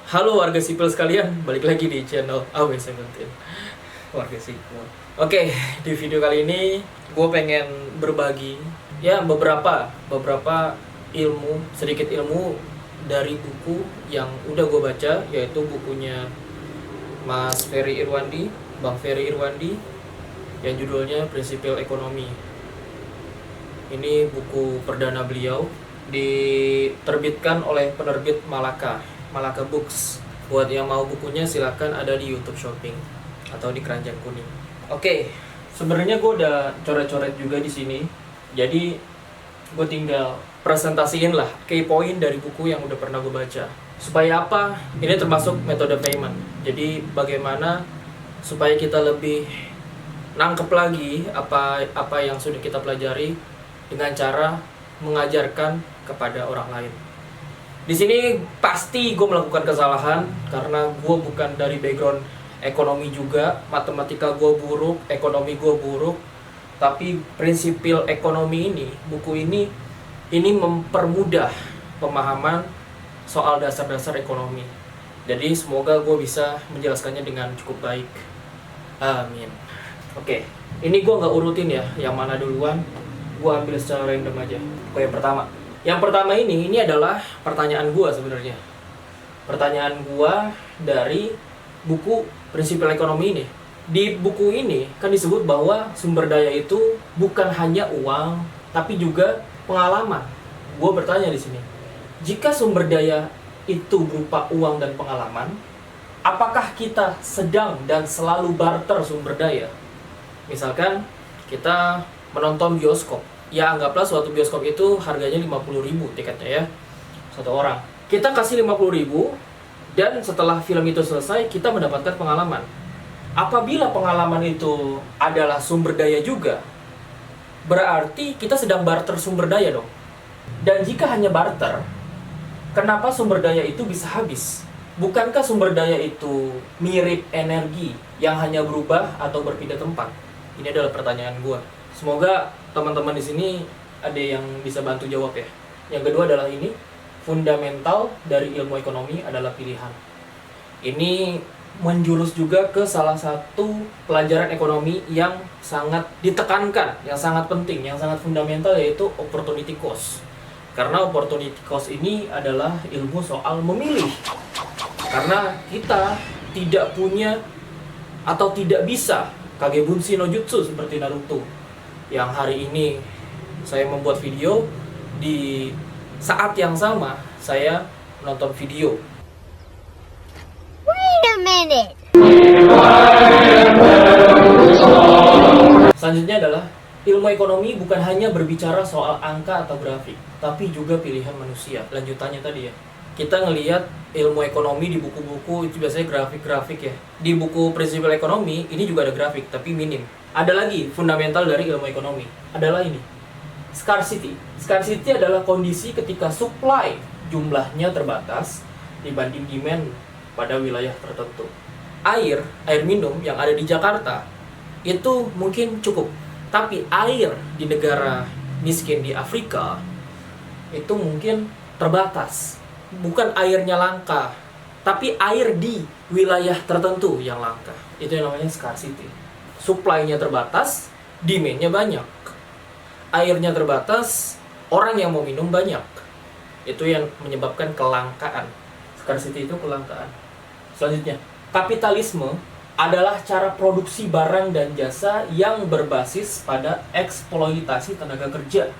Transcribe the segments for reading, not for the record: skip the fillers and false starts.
Halo warga sipil sekalian, balik lagi di channel AW17 Warga sipil. Oke, di video kali ini gue pengen berbagi ya beberapa sedikit ilmu dari buku yang udah gue baca, yaitu bukunya Mas Ferry Irwandi, Bang Ferry Irwandi, yang judulnya Prinsipil Ekonomi. Ini buku perdana beliau, diterbitkan oleh penerbit Malaka Books. Buat yang mau bukunya silakan ada di YouTube Shopping atau di Keranjang Kuning. Oke, sebenarnya gue udah coret-coret juga di sini. Jadi gue tinggal presentasiin lah key point dari buku yang udah pernah gue baca. Supaya apa? Ini termasuk metode payment. Jadi bagaimana supaya kita lebih nangkep lagi apa yang sudah kita pelajari dengan cara mengajarkan kepada orang lain. Di sini pasti gue melakukan kesalahan karena gue bukan dari background ekonomi juga, matematika gue buruk, ekonomi gue buruk. Tapi prinsipil ekonomi ini, buku ini mempermudah pemahaman soal dasar-dasar ekonomi. Jadi semoga gue bisa menjelaskannya dengan cukup baik. Amin. Oke, ini gue nggak urutin ya, yang mana duluan. Gue ambil secara random aja. Yang pertama ini adalah pertanyaan gue sebenarnya. Pertanyaan gue dari buku Prinsipil Ekonomi ini. Di buku ini kan disebut bahwa sumber daya itu bukan hanya uang, tapi juga pengalaman. Gue bertanya di sini, jika sumber daya itu berupa uang dan pengalaman, apakah kita sedang dan selalu barter sumber daya? Misalkan kita menonton bioskop. Ya anggaplah suatu bioskop itu harganya 50.000 tiketnya ya, satu orang. Kita kasih 50.000 dan setelah film itu selesai kita mendapatkan pengalaman. Apabila pengalaman itu adalah sumber daya juga, berarti kita sedang barter sumber daya dong. Dan jika hanya barter, kenapa sumber daya itu bisa habis? Bukankah sumber daya itu mirip energi yang hanya berubah atau berpindah tempat? Ini adalah pertanyaan gue. Semoga teman-teman di sini ada yang bisa bantu jawab ya. Yang kedua adalah ini, fundamental dari ilmu ekonomi adalah pilihan. Ini menjurus juga ke salah satu pelajaran ekonomi yang sangat ditekankan, yang sangat penting, yang sangat fundamental, yaitu opportunity cost. Karena opportunity cost ini adalah ilmu soal memilih. Karena kita tidak punya atau tidak bisa Kagebunshi no Jutsu seperti Naruto, yang hari ini saya membuat video, di saat yang sama saya menonton video. Wait a minute. Selanjutnya adalah ilmu ekonomi bukan hanya berbicara soal angka atau grafik, tapi juga pilihan manusia. Lanjutannya tadi ya, kita ngelihat ilmu ekonomi di buku-buku itu biasanya grafik-grafik ya. Di buku Prinsipil Ekonomi ini juga ada grafik, tapi minim. Ada lagi fundamental dari ilmu ekonomi, adalah ini, scarcity. Scarcity adalah kondisi ketika supply jumlahnya terbatas dibanding demand pada wilayah tertentu. Air minum yang ada di Jakarta itu mungkin cukup, tapi air di negara miskin di Afrika itu mungkin terbatas. Bukan airnya langka, tapi air di wilayah tertentu yang langka. Itu yang namanya scarcity. Supply-nya terbatas, demand-nya banyak. Airnya terbatas, orang yang mau minum banyak. Itu yang menyebabkan kelangkaan. Scarcity itu kelangkaan. Selanjutnya, kapitalisme adalah cara produksi barang dan jasa yang berbasis pada eksploitasi tenaga kerja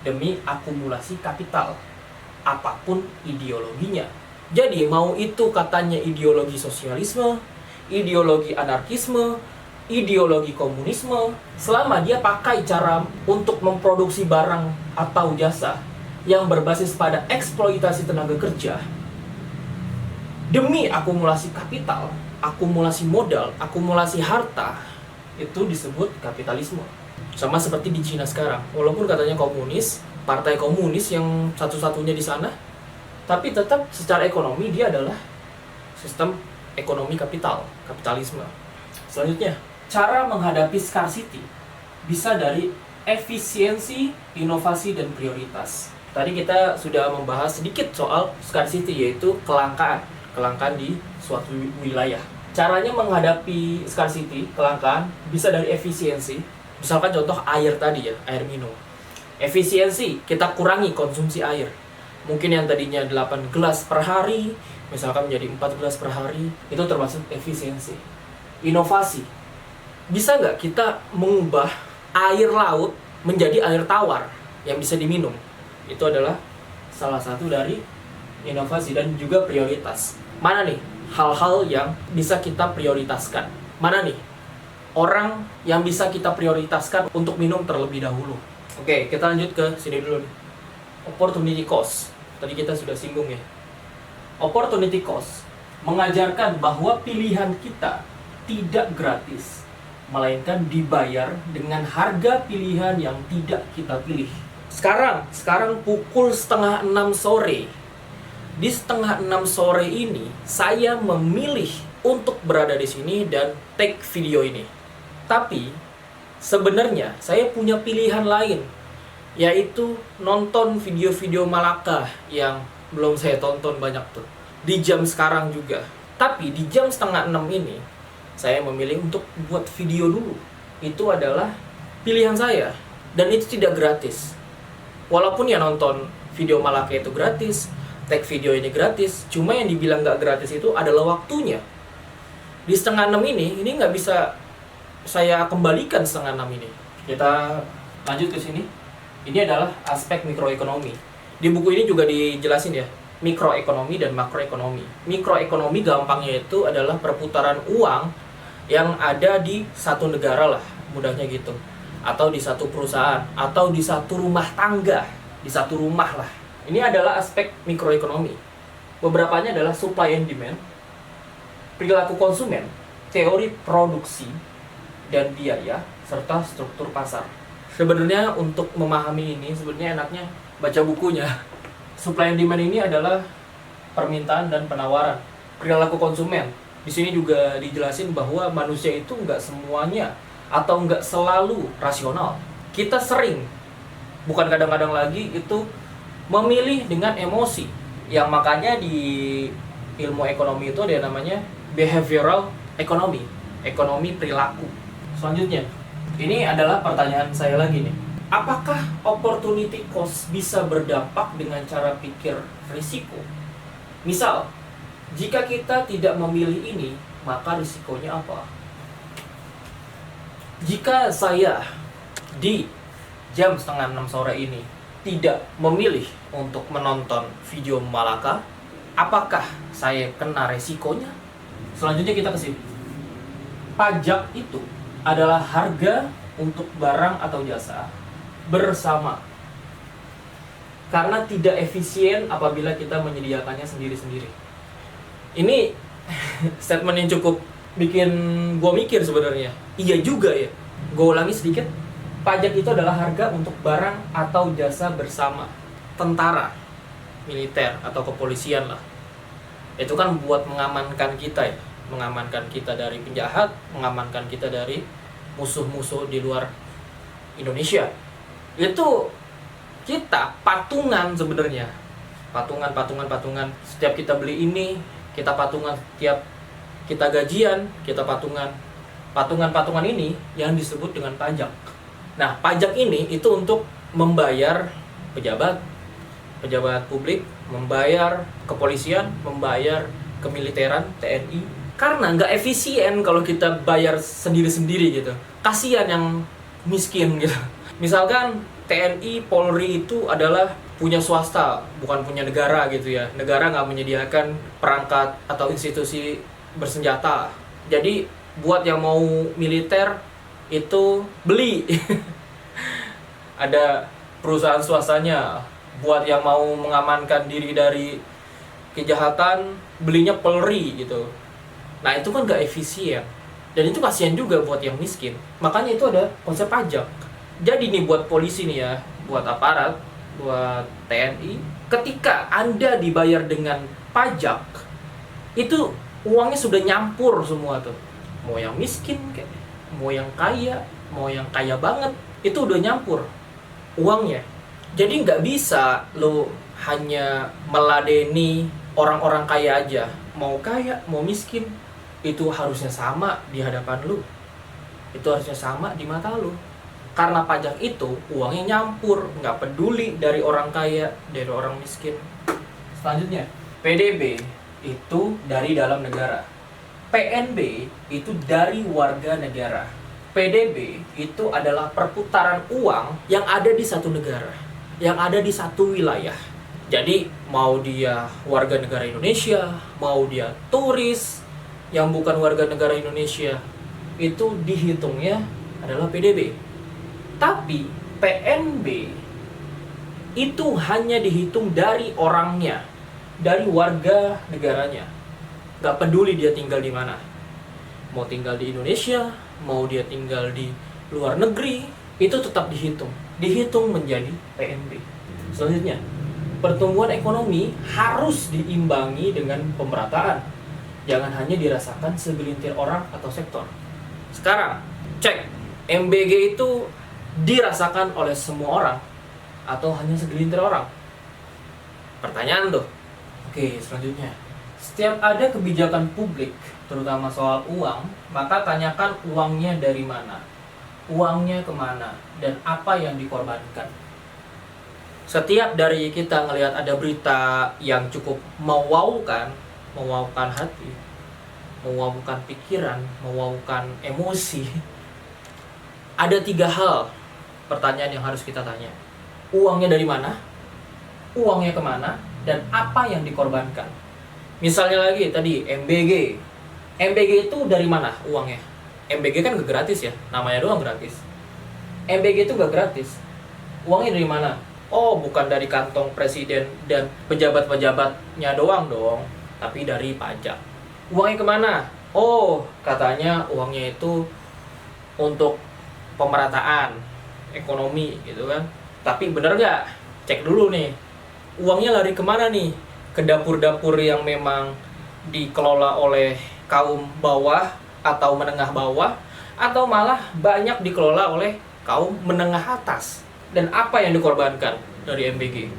demi akumulasi kapital, apapun ideologinya. Jadi mau itu katanya ideologi sosialisme, ideologi anarkisme, ideologi komunisme, selama dia pakai cara untuk memproduksi barang atau jasa yang berbasis pada eksploitasi tenaga kerja demi akumulasi kapital, akumulasi modal, akumulasi harta, itu disebut kapitalisme. Sama seperti di Cina sekarang, walaupun katanya komunis, partai komunis yang satu-satunya di sana, tapi tetap secara ekonomi dia adalah sistem ekonomi kapitalisme. Selanjutnya, cara menghadapi scarcity bisa dari efisiensi, inovasi, dan prioritas. Tadi kita sudah membahas sedikit soal scarcity, yaitu kelangkaan. kelangkaan di suatu wilayah. Caranya menghadapi scarcity, kelangkaan, bisa dari efisiensi. Misalkan contoh air tadi ya, air minum. Efisiensi, kita kurangi konsumsi air. Mungkin yang tadinya 8 gelas per hari, misalkan menjadi 4 gelas per hari, itu termasuk efisiensi. Inovasi, bisa nggak kita mengubah air laut menjadi air tawar yang bisa diminum? Itu adalah salah satu dari inovasi dan juga prioritas. Mana nih hal-hal yang bisa kita prioritaskan? Mana nih orang yang bisa kita prioritaskan untuk minum terlebih dahulu? Oke, kita lanjut ke sini dulu nih. Opportunity cost. Tadi kita sudah singgung ya. Opportunity cost mengajarkan bahwa pilihan kita tidak gratis, melainkan dibayar dengan harga pilihan yang tidak kita pilih. Sekarang pukul 5:30 sore. Di 5:30 sore ini, saya memilih untuk berada di sini dan take video ini. Tapi, sebenarnya saya punya pilihan lain, yaitu nonton video-video Malaka yang belum saya tonton banyak tuh. Di jam sekarang juga. Tapi, di jam 5:30 ini, saya memilih untuk buat video dulu. Itu adalah pilihan saya. Dan itu tidak gratis. Walaupun ya nonton video Malaka itu gratis, tag video ini gratis, cuma yang dibilang nggak gratis itu adalah waktunya. Di 5:30 ini nggak bisa saya kembalikan 5:30 ini. Kita lanjut ke sini. Ini adalah aspek mikroekonomi. Di buku ini juga dijelasin ya, mikroekonomi dan makroekonomi. Mikroekonomi gampangnya itu adalah perputaran uang yang ada di satu negara lah, mudahnya gitu. Atau di satu perusahaan, atau di satu rumah tangga, di satu rumah lah. Ini adalah aspek mikroekonomi. Beberapanya adalah supply and demand, perilaku konsumen, teori produksi dan biaya, serta struktur pasar. Sebenarnya untuk memahami ini, sebenarnya enaknya baca bukunya. Supply and demand ini adalah permintaan dan penawaran. Perilaku konsumen, di sini juga dijelasin bahwa manusia itu nggak semuanya atau nggak selalu rasional. Kita sering, bukan kadang-kadang lagi, itu memilih dengan emosi, yang makanya di ilmu ekonomi itu ada yang namanya behavioral economy, ekonomi perilaku. Selanjutnya, ini adalah pertanyaan saya lagi nih. Apakah opportunity cost bisa berdampak dengan cara pikir risiko? Misal, jika kita tidak memilih ini, maka risikonya apa? Jika saya di jam 5:30 sore ini tidak memilih untuk menonton video Malaka, apakah saya kena resikonya? Selanjutnya kita ke sini. Pajak itu adalah harga untuk barang atau jasa bersama. Karena tidak efisien apabila kita menyediakannya sendiri-sendiri. Ini statement yang cukup bikin gue mikir sebenarnya. Iya juga ya. Gue ulangi sedikit. Pajak itu adalah harga untuk barang atau jasa bersama. Tentara, militer, atau kepolisian lah. Itu kan buat mengamankan kita ya. Mengamankan kita dari penjahat, mengamankan kita dari musuh-musuh di luar Indonesia. Itu kita patungan sebenarnya. Patungan. Setiap kita beli ini, kita patungan. Setiap kita gajian, kita patungan. Patungan ini yang disebut dengan pajak. Nah, pajak ini itu untuk membayar pejabat publik, membayar kepolisian, membayar kemiliteran, TNI. Karena nggak efisien kalau kita bayar sendiri-sendiri gitu. Kasihan yang miskin gitu. Misalkan TNI, Polri itu adalah punya swasta, bukan punya negara gitu ya. Negara nggak menyediakan perangkat atau institusi bersenjata. Jadi buat yang mau militer itu beli. Ada perusahaan swastanya. Buat yang mau mengamankan diri dari kejahatan, belinya Polri gitu. Nah itu kan gak efisien. Dan itu kasihan juga buat yang miskin. Makanya itu ada konsep pajak. Jadi nih buat polisi nih ya, buat aparat, buat TNI, ketika Anda dibayar dengan pajak, itu uangnya sudah nyampur semua tuh. Mau yang miskin kayak, mau yang kaya banget, itu udah nyampur uangnya. Jadi nggak bisa lo hanya meladeni orang-orang kaya aja. Mau kaya, mau miskin, itu harusnya sama di hadapan lu. Itu harusnya sama di mata lu. Karena pajak itu uangnya nyampur, nggak peduli dari orang kaya, dari orang miskin. Selanjutnya, PDB itu dari dalam negara. PNB itu dari warga negara. PDB itu adalah perputaran uang yang ada di satu negara, yang ada di satu wilayah. Jadi mau dia warga negara Indonesia, mau dia turis yang bukan warga negara Indonesia, itu dihitungnya adalah PDB. Tapi PNB itu hanya dihitung dari orangnya, dari warga negaranya. Gak peduli dia tinggal di mana. Mau tinggal di Indonesia, mau dia tinggal di luar negeri, itu tetap dihitung. Dihitung menjadi PNB. Selanjutnya, pertumbuhan ekonomi harus diimbangi dengan pemerataan. Jangan hanya dirasakan segelintir orang atau sektor. Sekarang, cek, MBG itu dirasakan oleh semua orang atau hanya segelintir orang? Pertanyaan tuh. Oke, selanjutnya. Setiap ada kebijakan publik, terutama soal uang, maka tanyakan uangnya dari mana, uangnya kemana, dan apa yang dikorbankan. Setiap dari kita ngelihat ada berita yang cukup mewaukan hati, mewaukan pikiran, mewaukan emosi, ada 3 hal pertanyaan yang harus kita tanya. Uangnya dari mana, uangnya kemana, dan apa yang dikorbankan. Misalnya lagi tadi MBG. MBG itu dari mana uangnya? MBG kan gak gratis ya, namanya doang gratis. MBG itu gak gratis. Uangnya dari mana? Oh, bukan dari kantong presiden dan pejabat-pejabatnya doang dong, tapi dari pajak. Uangnya kemana? Oh, katanya uangnya itu untuk pemerataan ekonomi gitu kan. Tapi bener gak? Cek dulu nih, uangnya lari kemana nih? Ke dapur-dapur yang memang dikelola oleh kaum bawah atau menengah bawah, atau malah banyak dikelola oleh kaum menengah atas. Dan apa yang dikorbankan dari MBG?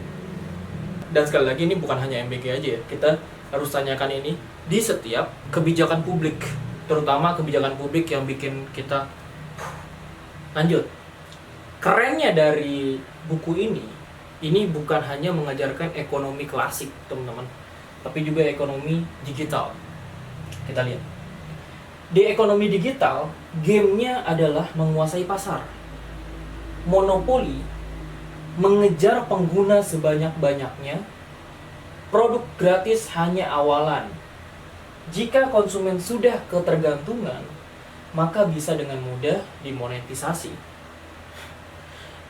Dan sekali lagi, ini bukan hanya MBG aja ya, kita harus tanyakan ini di setiap kebijakan publik, terutama kebijakan publik yang bikin kita lanjut. Kerennya dari buku ini bukan hanya mengajarkan ekonomi klasik, teman-teman, tapi juga ekonomi digital. Kita lihat. Di ekonomi digital, gamenya adalah menguasai pasar. Monopoli, mengejar pengguna sebanyak-banyaknya. Produk gratis hanya awalan. Jika konsumen sudah ketergantungan, maka bisa dengan mudah dimonetisasi.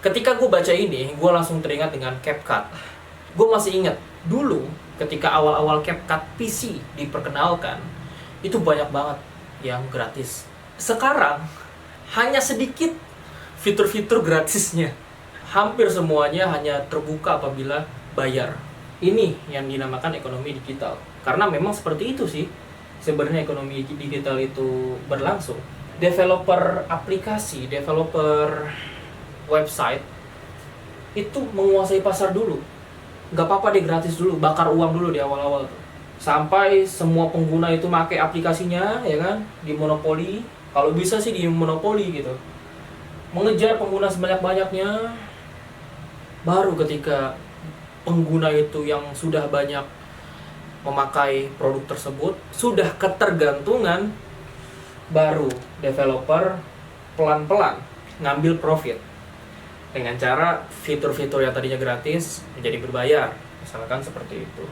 Ketika gue baca ini, gue langsung teringat dengan CapCut. Gue masih ingat, dulu ketika awal-awal CapCut PC diperkenalkan, itu banyak banget yang gratis. Sekarang, hanya sedikit fitur-fitur gratisnya. Hampir semuanya hanya terbuka apabila bayar. Ini yang dinamakan ekonomi digital. Karena memang seperti itu sih, sebenarnya ekonomi digital itu berlangsung. Developer aplikasi, developer website itu menguasai pasar dulu. Gak apa-apa deh, gratis dulu, bakar uang dulu di awal-awal tuh. Sampai semua pengguna itu pakai aplikasinya, ya kan, di monopoli. Kalau bisa sih di monopoli gitu. Mengejar pengguna sebanyak-banyaknya. Baru ketika pengguna itu yang sudah banyak memakai produk tersebut, sudah ketergantungan, baru developer pelan-pelan ngambil profit dengan cara fitur-fitur yang tadinya gratis menjadi berbayar, misalkan seperti itu.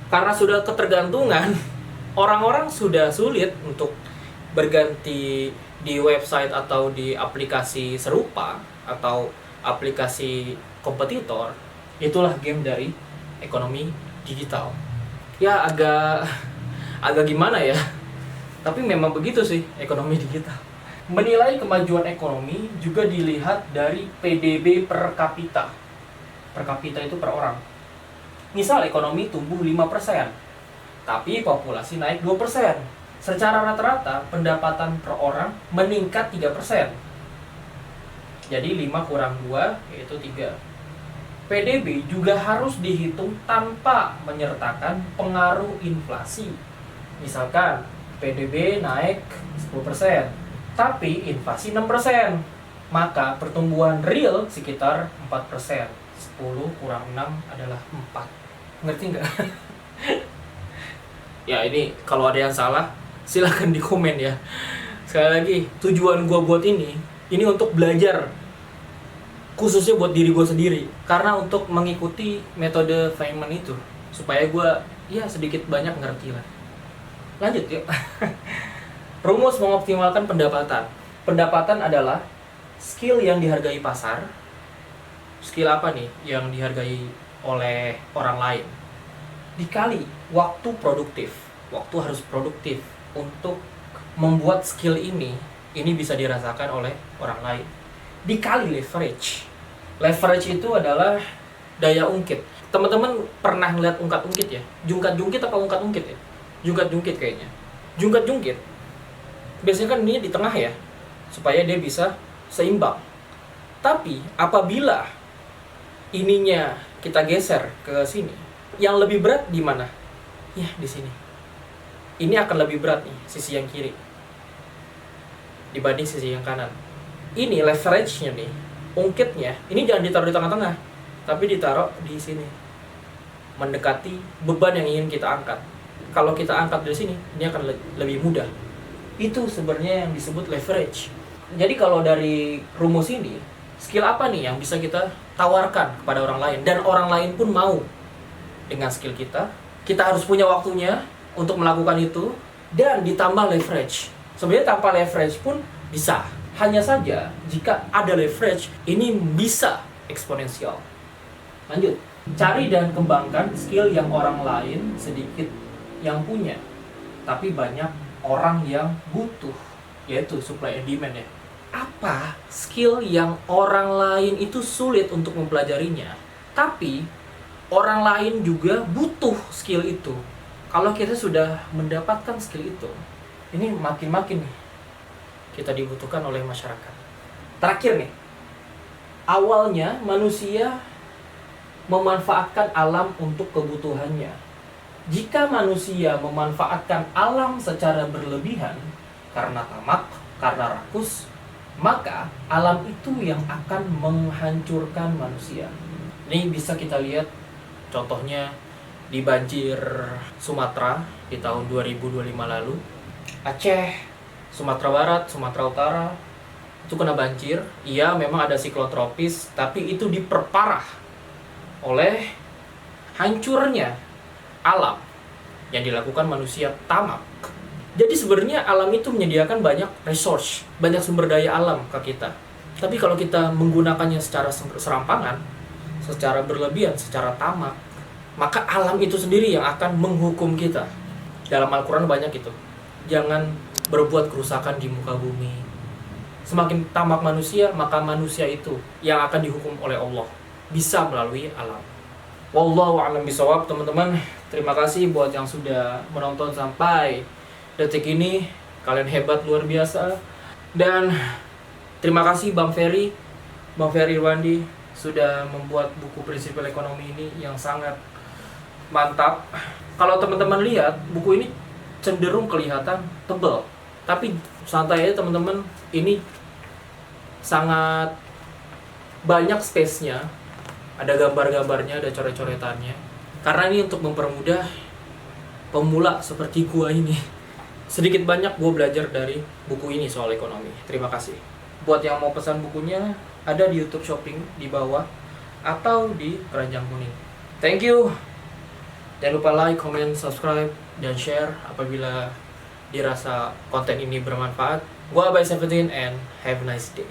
Karena sudah ketergantungan, orang-orang sudah sulit untuk berganti di website atau di aplikasi serupa atau aplikasi kompetitor. Itulah game dari ekonomi digital. Ya agak gimana ya, tapi memang begitu sih ekonomi digital. Menilai kemajuan ekonomi juga dilihat dari PDB per kapita. Per kapita itu per orang. Misal ekonomi tumbuh 5%, tapi populasi naik 2%. Secara rata-rata pendapatan per orang meningkat 3%. Jadi 5 kurang 2 yaitu 3. PDB juga harus dihitung tanpa menyertakan pengaruh inflasi. Misalkan PDB naik 10%, tapi inflasi 6%, maka pertumbuhan real sekitar 4%. 10 kurang 6 adalah 4. Ngerti nggak? Ya ini kalau ada yang salah, silahkan di komen ya. Sekali lagi, tujuan gue buat ini untuk belajar, khususnya buat diri gue sendiri, karena untuk mengikuti metode Feynman itu, supaya gue ya sedikit banyak ngerti lah. Lanjut yuk. Rumus mengoptimalkan pendapatan. Pendapatan adalah skill yang dihargai pasar. Skill apa nih yang dihargai oleh orang lain? Dikali waktu produktif. Waktu harus produktif untuk membuat skill ini bisa dirasakan oleh orang lain. Dikali leverage. Leverage itu adalah daya ungkit. Teman-teman pernah ngeliat ungkat-ungkit ya? Jungkat-jungkit apa ungkat-ungkit ya? Jungkat-jungkit kayaknya. Jungkat-jungkit. Biasanya kan ini di tengah ya, supaya dia bisa seimbang. Tapi apabila ininya kita geser ke sini, yang lebih berat di mana? Ya, di sini. Ini akan lebih berat nih, sisi yang kiri dibanding sisi yang kanan. Ini leverage-nya nih, ungkitnya, ini jangan ditaruh di tengah-tengah, tapi ditaruh di sini, mendekati beban yang ingin kita angkat. Kalau kita angkat dari sini, ini akan lebih mudah. Itu sebenarnya yang disebut leverage. Jadi kalau dari rumus ini, skill apa nih yang bisa kita tawarkan kepada orang lain, dan orang lain pun mau dengan skill kita. Kita harus punya waktunya untuk melakukan itu, dan ditambah leverage. Sebenarnya tanpa leverage pun bisa. Hanya saja jika ada leverage, ini bisa eksponensial. Lanjut. Cari dan kembangkan skill yang orang lain sedikit yang punya, tapi banyak orang yang butuh, yaitu supply and demand ya. Apa skill yang orang lain itu sulit untuk mempelajarinya, tapi orang lain juga butuh skill itu? Kalau kita sudah mendapatkan skill itu, ini makin-makin nih kita dibutuhkan oleh masyarakat. Terakhir nih, awalnya manusia memanfaatkan alam untuk kebutuhannya. Jika manusia memanfaatkan alam secara berlebihan karena tamak, karena rakus, maka alam itu yang akan menghancurkan manusia. Ini bisa kita lihat contohnya di banjir Sumatera di tahun 2025 lalu. Aceh, Sumatera Barat, Sumatera Utara itu kena banjir. Iya, memang ada siklon tropis, tapi itu diperparah oleh hancurnya alam yang dilakukan manusia tamak. Jadi sebenarnya alam itu menyediakan banyak resource, banyak sumber daya alam ke kita. Tapi kalau kita menggunakannya secara serampangan, secara berlebihan, secara tamak, maka alam itu sendiri yang akan menghukum kita. Dalam Al-Quran banyak itu. Jangan berbuat kerusakan di muka bumi. Semakin tamak manusia, maka manusia itu yang akan dihukum oleh Allah. Bisa melalui alam. Wallahu a'lam bishawab, teman-teman. Terima kasih buat yang sudah menonton sampai detik ini. Kalian hebat, luar biasa. Dan terima kasih Bang Ferry Irwandi sudah membuat buku Prinsipil Ekonomi ini yang sangat mantap. Kalau teman-teman lihat, buku ini cenderung kelihatan tebal, tapi santai aja teman-teman, ini sangat banyak space-nya, ada gambar-gambarnya, ada coret-coretannya, karena ini untuk mempermudah pemula seperti gua ini. Sedikit banyak gua belajar dari buku ini soal ekonomi. Terima kasih. Buat yang mau pesan bukunya, ada di YouTube Shopping di bawah atau di keranjang kuning. Thank you. Jangan lupa like, comment, subscribe, dan share apabila dirasa konten ini bermanfaat. Gua Abai 17 and have a nice day.